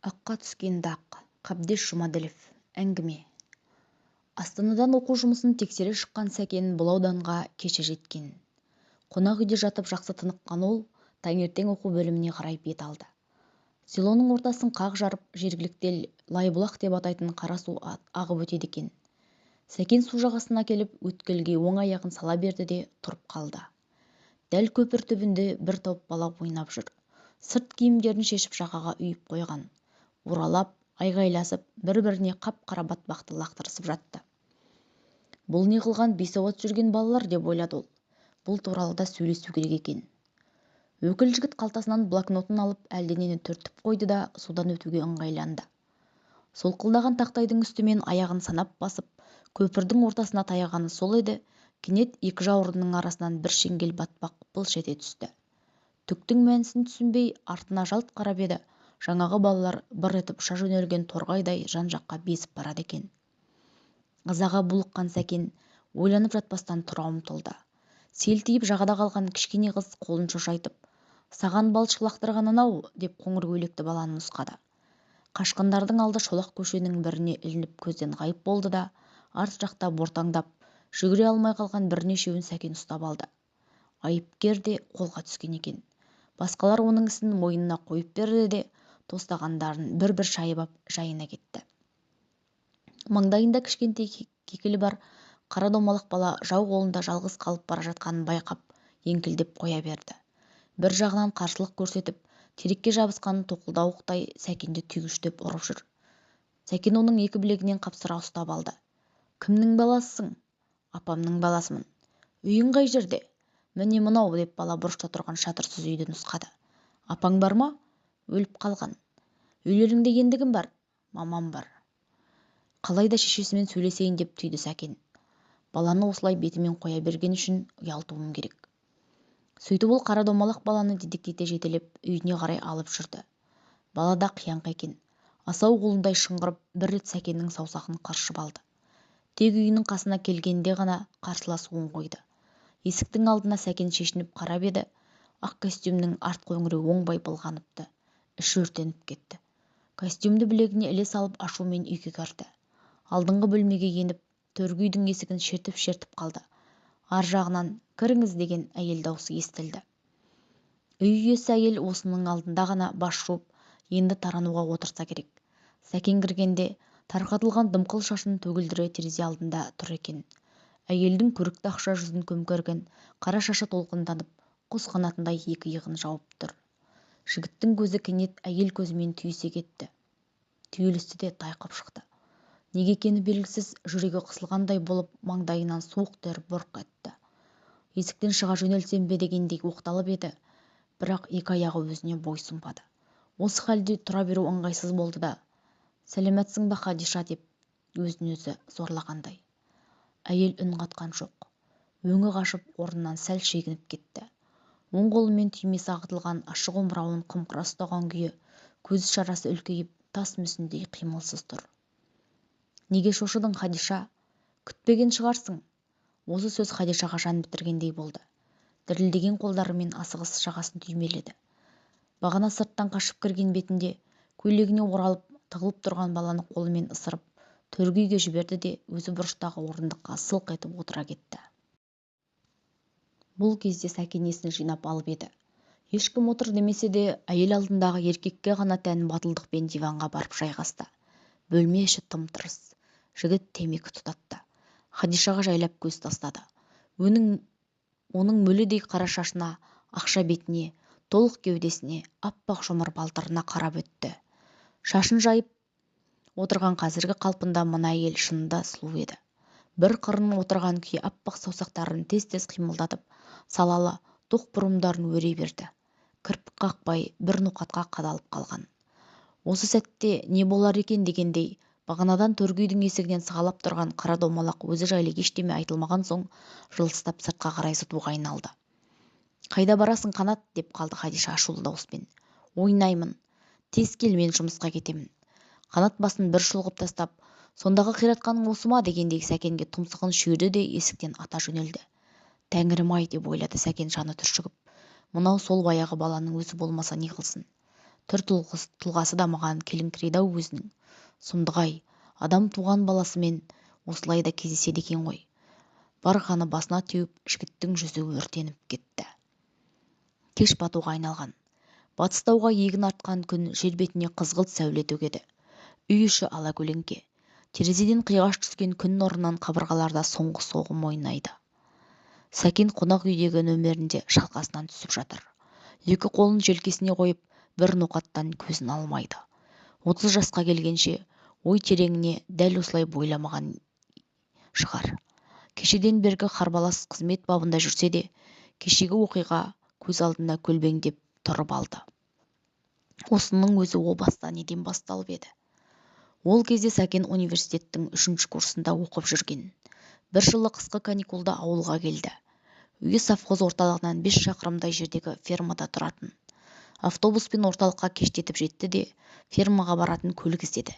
Аққа түскен дақ. Қабдеш Жұмаділов. Әңгіме. Астанадан оқу жұмысын тексере шыққан Сәкен бұл ауданға кеше жеткен. Қонақ үйде жатып жақсы тыныққан ол таңертең оқу бөліміне қарай бет алды. Селоның ортасын қақ жарып, жергілікті ел Лайбұлақ деп атайтын қара су ағып өтеді екен. Сәкен су жағасына келіп өткелге оң аяғын сала берді де тұрып қалды. Дәл көпір түбінде бір топ бала ойнап жүр. Сырт киімдерін шешіп жағаға үйіп қойған. Оралап, айғайласып, бір-біріне қап-қара батпақты лақтырысып жатты. Бұл не қылған бейсауат жүрген балалар деп ойлады ол. Бұл туралы да сөйлесу керек екен. Өкіл жігіт қалтасынан блокнотын алып әлденені түртіп қойды да судан өтуге ыңғайланды. Солқылдаған тақтайдың үстімен аяғын санап басып, көпірдің ортасына таяғаны сол еді, кенет екі жауырынның арасынан бір шеңгел батпақ былш ете түсті. Түктің мәнісін түсінбей артына жалт қарап еді, жаңағы балалар бір етіп ұша жөнелген торғайдай жан-жаққа безіп барады екен. Ызаға булыққан Сәкен ойланып жатпастан тұра ұмтылды. Селтиіп жағада қалған кішкене қыз қолын шошайтып, «Саған балшық лақтырған анау» деп қоңыр көйлекті баланы нұсқады. Қашқындардың алды шолақ көшенің біріне ілініп көзден ғайып болды да, арт жақта бортаңдап, жүгіре алмай қалған бірнешеуін Сәкен ұстап алды. Айыпкер де қолға түскен екен. Басқалар оның ісін мойнына қойып берді де, тостағандарын бір-бір шайып ап жайына кетті. Маңдайында кішкентай кекілі бар қара домалақ бала жау қолында жалғыз қалып бара жатқанын байқап, еңкілдеп қоя берді. Бір жағынан қарсылық көрсетіп, терекке жабысқан тоқылдауықтай Сәкенді түйгіштеп ұрып жүр. Сәкен оның екі білегінен қапсыра ұстап алды. «Кімнің баласысың?» «Апамның баласымын». «Үйің қай жерде?» «Міне мынау» деп бала бұрышта тұрған шатырсыз үйді нұсқады. «Апаң бар ма?» «Өліп қалған». «Үйлеріңде енді кім бар?» «Мамам бар». Қалайда шешесімен сөйлесейін деп түйді Сәкен. Баланы осылай бетімен қоя берген үшін ұялтуым керек. Сөйтіп ол қара домалақ баланы дедектете жетелеп үйіне қарай алып жүрді. Бала да қияңқы екен. Асау қолындай шыңғырып бір рет Сәкеннің саусағын қыршып алды. Тек үйінің қасына келгенде ғана қарсыласуын қойды. Есіктің алдына Сәкен шешініп қарап еді, ақ костюмнің арт қоңырауы оңбай былғаныпты. Іші өртеніп кетті. Костюмді білегіне іле салып ашумен үйге кірді. Алдыңғы бөлмеге еніп, төргі үйдің есігін шертіп қалды. Ар жағынан «Кіріңіз» деген әйел даусы естілді. Үй иесі әйел осының алдында ғана бас жуып, енді тарануға отырса керек. Сәкен кіргенде тарқатылған дымқыл шашын төгілдіре терезе алдында тұр екен. Әйелдің көрікті ақша жүзін көмкерген қара шашы толқынданып, құс қанатындай екі иығын жауып тұр. Жігіттің көзі кенет әйел көзімен түйісе кетті. Түйілісті де тайқып шықты. Неге екені белгісіз жүрегі қысылғандай болып маңдайынан суық тер бұрқ етті. Есіктен шыға жөнелсем бе дегендей оқталып еді, бірақ екі аяғы өзіне бойсұнбады. Осы халде тұра беру ыңғайсыз болды да, «Сәлеметсің бе Хадиша» деп өзін-өзі зорлағандай. Әйел үн қатқан жоқ. Өңі қашып орнынан сәл шегініп кетті. Оң қолымен түймесі ағытылған ашық омырауын қымқыра ұстаған күйі, көз шарасы үлкейіп, тас мүсіндей қимылсыз тұр. «Неге шошыдың, Хадиша? Күтпеген шығарсың?» Осы сөз Хадишаға жан бітіргендей болды. Дірілдеген қолдарымен асығыс жағасын түймеледі. Бағана сырттан қашып кірген бетінде көйлегіне оралып тығылып тұрған баланы қолымен ысырып, төргі үйге жіберді де өзі бұрыштағы орындыққа сылқ етіп отыра кетті. Бұл кезде Сәкен есін жинап алып еді. Ешкім отыр демесе де, әйел алдындағы еркекке ғана тән батылдықпен диванға барып жайғасты. Бөлме іші тым-тырыс. Жігіт темекі тұтатты. Хадишаға жайлап көз тастады. Оның мөледей қара шашына, ақша бетіне, толық кеудесіне, аппақ жұмыр балтырына қарап өтті. Шашын жайып отырған қазіргі қалпында мына әйел шынында сұлу еді. Бір қырын отырған күйі аппақ саусақтарын тез-тез қимылдатып, салалы тоқ бұрымдарын өре берді. Кірпік қақпай бір ноқатқа қадалып қалған. Осы сәтте не болар екен дегендей, бағанадан төргі үйдің есігінен сығалап тұрған қара домалақ өзі жайлы ештеме айтылмаған соң жылыстап сыртқа қарай зытуға айналды. «Қайда барасың, Қанат?» деп қалды Хадиша ашулы дауыспен. «Ойнаймын. Тез кел, мен жұмысқа кетемін». Қанат басын бір шұлғып тастап, «Сондағы қиратқаның осы ма?» дегендей Сәкенге тұмсығын шүйірді де есіктен ата жөнелді. «Тәңірім-ай» деп ойлады Сәкен жаны түршігіп. Мынау сол баяғы баланың өзі болмаса не қылсын? тұлғасы да маған келіңкіреді-ау өзінің. Сұмдық-ай, адам туған баласымен осылай да кездеседі екен ғой. Барғаны басына теуіп, жігіттің жүзі өртеніп кетті. Кеш батуға айналған. Батыстауға егін артқан күн жер бетіне қызғылт сәуле төгеді. Үй іші алакөлеңке. Терезеден қиғаш түскен күн нұрынан қабырғаларда соңғы соғым ойнайды. Сәкен қонақ үйдегі нөмерінде шалқасынан түсіп жатыр. Екі қолын желкесіне қойып, бір ноқаттан көзін алмайды. 30 жасқа келгенше ой тереңіне дәл осылай бойламаған шығар. Кешеден бергі қарбалас қызмет бабында жүрсе де, кешегі оқиға көз алдында көлбеңдеп тұрып алды. Осының өзі о баста неден басталып еді? Ол кезде Сәкен университеттің 3-ші курсында оқып жүрген. Бір жылы қысқы каникулда ауылға келді. Үйі совхоз орталығынан 5 шақырымдай жердегі фермада тұратын. Автобуспен орталыққа кештетіп жетті де, фермаға баратын көлік іздеді.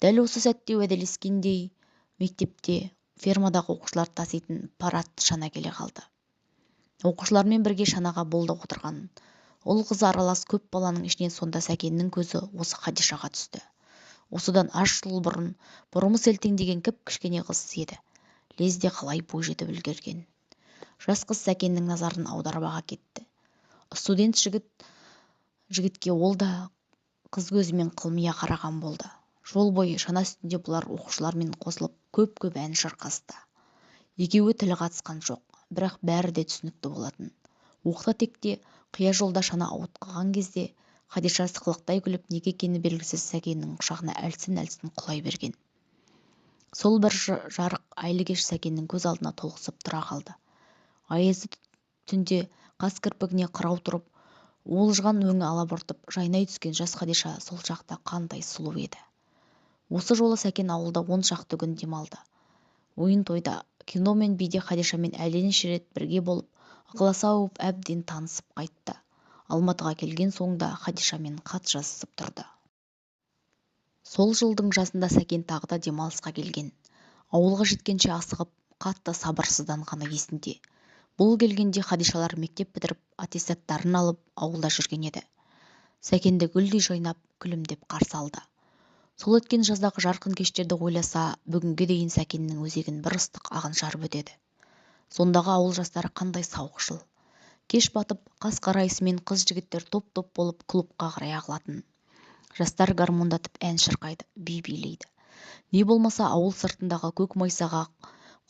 Дәл осы сәтте уәделескендей мектепте фермадағы оқушылар таситын парад шана келе қалды. Оқушылармен бірге шанаға болды отырған. Ұл-қызы аралас көп баланың ішінен сонда Сәкеннің көзі осы Хадишаға түсті. Осыдан 10 жыл бұрын бұрымы селтеңдеген кіп-кішкене қыз еді. Лезде қалай бой жетіп үлгерген. Жас қыз Сәкеннің назарын аударып кетті. Студент жігітке ол да қыз көзімен қылмия қараған болды. Жол бойы шана үстінде бұлар оқушылармен қосылып көп-көп ән шырқасты. Екеуі тілі қатысқан жоқ, бірақ бәрі де түсінікті болатын. Оқта-текте қия жолда шана ауытқыған кезде Хадиша сықылықтай күліп, неге екені белгісіз Сәкеннің құшағына әлсін-әлсін құлай берген. Сол бір жарық айлы кеш Сәкеннің көз алдына толқысып тұра қалды. Аязды түнде қас кірпігіне қырау тұрып, уылжыған өңі алабұртып жайнай түскен жас Хадиша сол шақта қандай сұлу еді. Осы жолы Сәкен ауылда 10 шақты күн демалды. Ойын-тойда, кино мен биде Хадишамен әлденеше рет бірге болып, ықыласа ауып әбден танысып қайтты. Алматыға келген соңда Хадишамен хат жазысып тұрды. Сол жылдың жазында Сәкен тағы да демалысқа келген. Ауылға жеткенше асығып, қатты сабырсызданғаны есінде. Бұл келгенде Хадишалар мектеп бітіріп, аттестаттарын алып, ауылда жүрген еді. Сәкенді гүлдей жайнап, күлімдеп қарсы алды. Сол өткен жаздағы жарқын кештерді ойласа, бүгінге дейін Сәкеннің өзегін бір ыстық ағын жарып өтеді. Сондағы ауыл жастары қандай сауықшыл. Кеш батып, қас қарайысымен қыз-жігіттер топ-топ болып клубқа қарай ағылатын. Жастар гармондатып ән шырқайды, би билейді. Не болмаса ауыл сыртындағы көк майсаға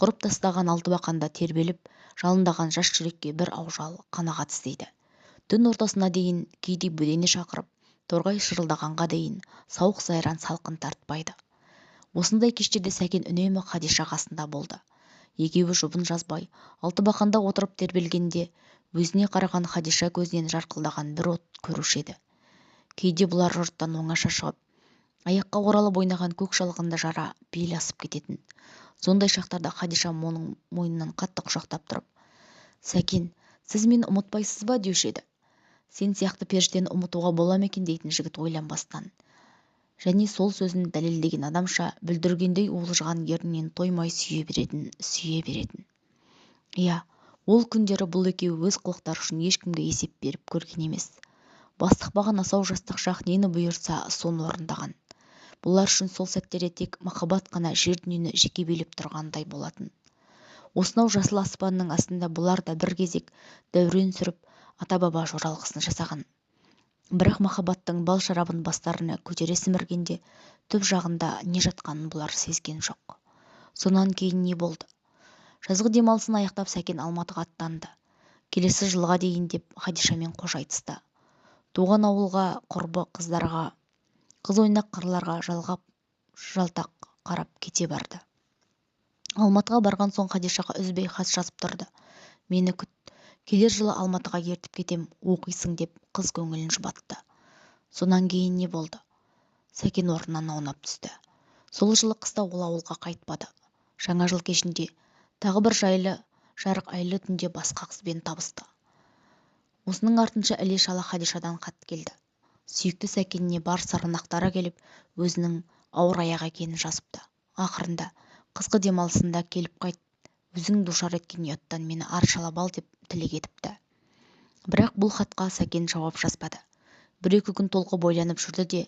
құрып тастаған алтыбақанда тербеліп, жалындаған жас жүрекке бір аужал қанағат іздейді. Түн ортасына дейін кейде бөдене шақырып, торғай шырылдағанға дейін сауық сайран салқын тартпайды. Осындай кештерде Сәкен үнемі Хадиша қасында болды. Екеуі жұбын жазбай, алтыбақанда отырып тербелгенде, өзіне қараған Хадиша көзінен жарқылдаған бір от көруші еді. Кейде бұлар жұрттан оңаша шығып, аяққа оралып ойнаған көк шалғында жара бел асып кететін. Сондай шақтарда Хадиша оның мойнынан қатты құшақтап тұрып, «Сәкен, сіз мені ұмытпайсыз ба?» деуші еді. Сен сияқты періштені ұмытуға бола ма екен дейтін жігіт ойланбастан. Және сол сөзін дәлелдеген адамша бүлдіргендей уылжыған ернінен тоймай сүйе беретін. Иә, ол күндері бұл екеуі өз қылықтары үшін ешкімге есеп беріп көрген емес. Бастықпаған асау жастық шақ нені бұйырса соны орындаған. Бұлар үшін сол сәттерде тек махаббат қана жер дүниені жеке билеп тұрғандай болатын. Осынау жасыл аспанның астында бұлар да бір кезек дәурен сүріп, ата-баба жоралғысын жасаған. Бірақ махаббаттың бал шарабын бастарына көтере сіміргенде түп жағында не жатқанын бұлар сезген жоқ. Сонан кейін не болды? Жазғы демалысын аяқтап Сәкен Алматыға аттанды. Келесі жылға дейін деп Хадишамен қош айтысты. Туған ауылға, құрбы қыздарға, қыз ойнақ қырларға жалтақ қарап кете барды. Алматыға барған соң Хадишаға үзбей хат жазып тұрды. Мені күт, келер жылы Алматыға ертіп кетем, оқисың деп қыз көңілін жұбатты. Сонан кейін не болды? Сәкен орнынан аунап түсті. Сол жылы қыста ол ауылға қайтпады. Жаңа жыл кешінде тағы бір жарық айлы түнде басқа қызбен табысты. Осының артынша іле-шала Хадишадан хат келді. Сүйікті Сәкеніне бар сарнақтары келіп, өзінің ауыр аяқ екенін жазыпты. Ақырында қысқы демалысында келіп қайт, өзің душар еткен ұяттан мені аршалап ал деп тілек етіпті. Бірақ бұл хатқа Сәкен жауап жазбады. бір-екі күн толқып ойланып жүрді де,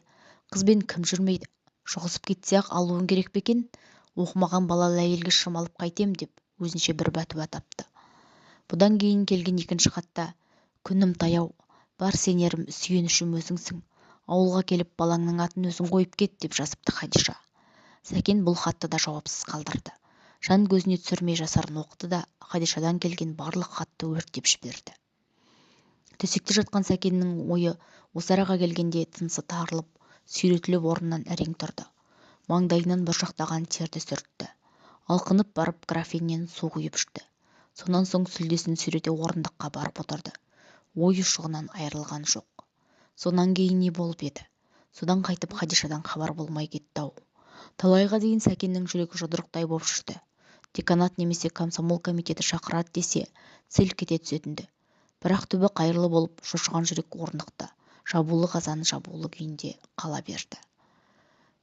қызбен кім жүрмейді, жұғысып кетсе-ақ алуың керек пе екен, оқымаған балалы әйелге шырмалып қайтем деп өзінше бір бәтуа тапты. Бұдан кейін келген екінші хатта: күнім таяу, бар сенерім сүйенішім өзіңсің, ауылға келіп балаңның атын өзің қойып кет деп жазыпты Хадиша. Сәкен бұл хатты да жауапсыз қалдырды. Жан көзіне түсірмей жасарын оқыды да Хадишадан келген барлық хатты өртеп жіберді. Төсекте жатқан Сәкеннің ойы осы араға келгенде тынысы тарылып, сүйретіліп орнынан әрең тұрды. Маңдайынан бұршақтаған терді сүртті. Алқынып барып графиннен су құйып ішті. Сонан соң сүлдесін сүйрете орындыққа барып отырды. Ой ұшығынан айырылған жоқ. Сонан кейін не болып еді? Содан қайтып Хадишадан хабар болмай кетті-ау. Талайға дейін Сәкеннің жүрегі жұдырықтай боп жүрді. Деканат немесе комсомол комитеті шақырады десе, селк ете түсетінді. Бірақ түбі қайырлы болып, шошыған жүрек орнықты, жабулы қазан жабулы күйінде қала берді.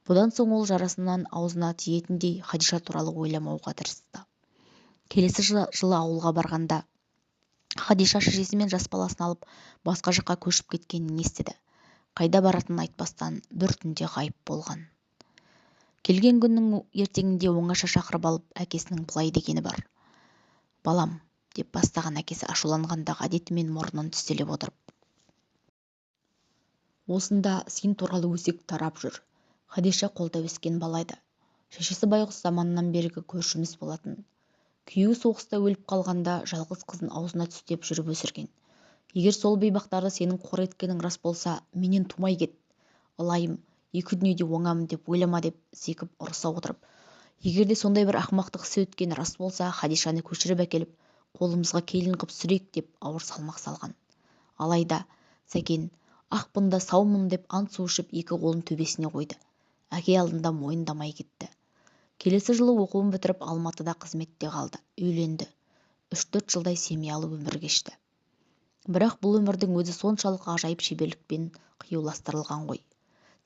Бұдан соң ол жарасынан аузына тиетіндей Хадиша туралы ойламауға тырысты. Келесі жылы ауылға барғанда Хадиша шешесімен жас баласын алып басқа жаққа көшіп кеткенін естіді. Қайда баратынын айтпастан бір түнде ғайып болған. Келген күннің ертеңінде оңаша шақырып алып әкесінің былай дегені бар: балам, деп бастаған әкесі ашуланғандағы әдетімен мұрнын тістелеп отырып: осында сен туралы өсек тарап жүр. Хадиша қолда өскен бала еді. Шешесі байғұс заманнан бергі көршіміз болатын. Күйеуі соғыста өліп қалғанда жалғыз қызын аузына түстеп жүріп өсірген. Егер сол бейбақтарды сенің қор еткенің рас болса, менен тумай кет. Ылайым, екі дүниеде оңамын деп ойлама деп зекіп ұрыса отырып. Егер де сондай бір ақымақтық ісі өткені рас болса, Хадишаны көшіріп әкеліп, қолымызға келін қып сүрек деп ауыр салмақ салған. Алайда Сәкен ақпын да саумын деп ант су ішіп екі қолын төбесіне қойды. Әке алдында мойындамай кетті. Келесі жылы оқуын бітіріп Алматыда қызметте қалды, үйленді. 3-4 жылдай семьялы өмір кешті. Бірақ бұл өмірдің өзі соншалық ғажайып шеберлікпен қиюластырылған ғой.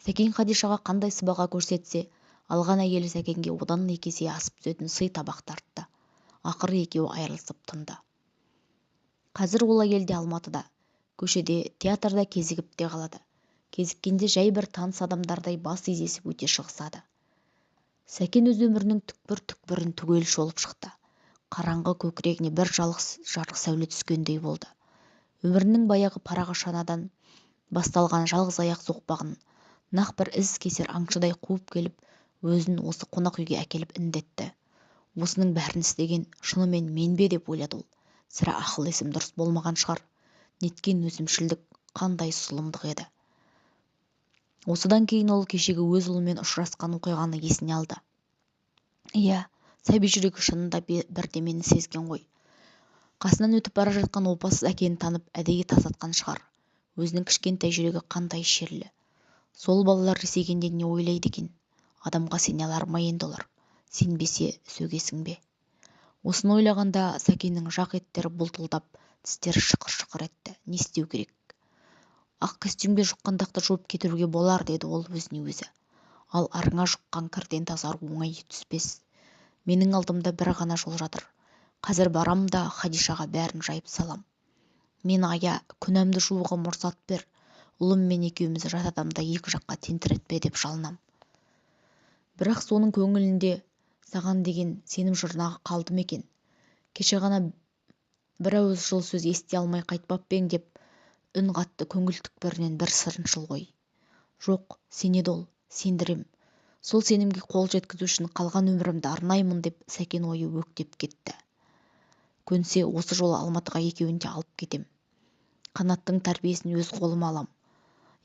Сәкен Хадишаға қандай сыбаға көрсетсе, алған әйелі Сәкенге одан 2 есе асып түсетін сый табақ тартты. Ақыры екеуі айырылысып тынды. Қазір ол әйел де Алматыда, көшеде, театрда кезігіп те қалады. Кезіккенде жай бір таныс адамдардай бас изесіп өте шығысады. Сәкен өз өмірінің түкпір-түкпірін түгел шолып шықты. Қараңғы көкірегіне бір жалғыз жарық сәуле түскендей болды. Өмірінің баяғы парағы шанадан басталған жалғыз аяқ соқпағын нақ бір із кесер аңшыдай қуып келіп, өзін осы қонақ үйге әкеліп індетті. Осының бәрін істеген шынымен мен бе деп ойлады ол. Сірә ақыл есім дұрыс болмаған шығар. Неткен өзімшілдік, қандай сұлымдық еді. Осыдан кейін ол кешегі өз ұлымен ұшырасқан оқиғаны есіне алды. Иә, сәби жүрегі шынында бірдемені сезген ғой. Қасынан өтіп бара жатқан опасыз әкені танып әдейі тасатқан шығар. Өзінің кішкентай жүрегі қандай шерлі. Сол балалар есейгенде не ойлайды екен? Адамға сене алар ма енді олар? Сенбесе сөгесің бе? Осыны ойлағанда Сәкеннің жақ еттері бұлтылдап, тістері шықыр-шықыр етті. Не істеу керек? Ақ костюмге жұққандақты жуып кетіруге болар, деді ол өзіне өзі. Ал арыңа жұққан кірден тазару оңай түспес. Менің алдымда бір ғана жол жатыр. Қазір барам да Хадишаға бәрін жайып салам. Мен ая, күнәмді жууға мұрсат бер. Ұлым мен екеумізді жат адамда екі жаққа тентіретпе деп жалынам. Бірақ соның көңілінде саған деген сенім жұрнағы қалды ма екен? Кеше ғана бір ауыз жыл сөз ести алмай қайтпап пең деп үн қатты көңіл түкпірінен бір сырыншыл ғой. Жоқ, сенеді ол, сендірем. Сол сенімге қол жеткізу үшін қалған өмірімді арнаймын деп Сәкен ойы өктеп кетті. Көнсе осы жолы Алматыға екеуін де алып кетем. Қанаттың тәрбиесін өз қолыма алам.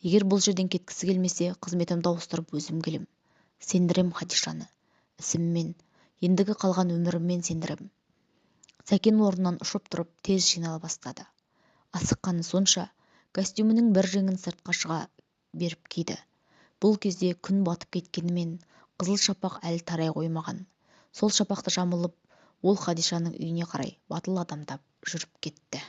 Егер бұл жерден кеткісі келмесе, қызметімді ауыстырып өзім келем. Сендірем Хадишаны. Ісіммен, ендігі қалған өміріммен сендірем. Сәкен орнынан ұшып тұрып тез жинала бастады. Асыққаны сонша, костюмінің бір жеңін сыртқа шыға беріп киді. Бұл кезде күн батып кеткенімен қызыл шапақ әлі тарай қоймаған. Сол шапақты жамылып, ол Хадишаның үйіне қарай батыл адамдап жүріп кетті.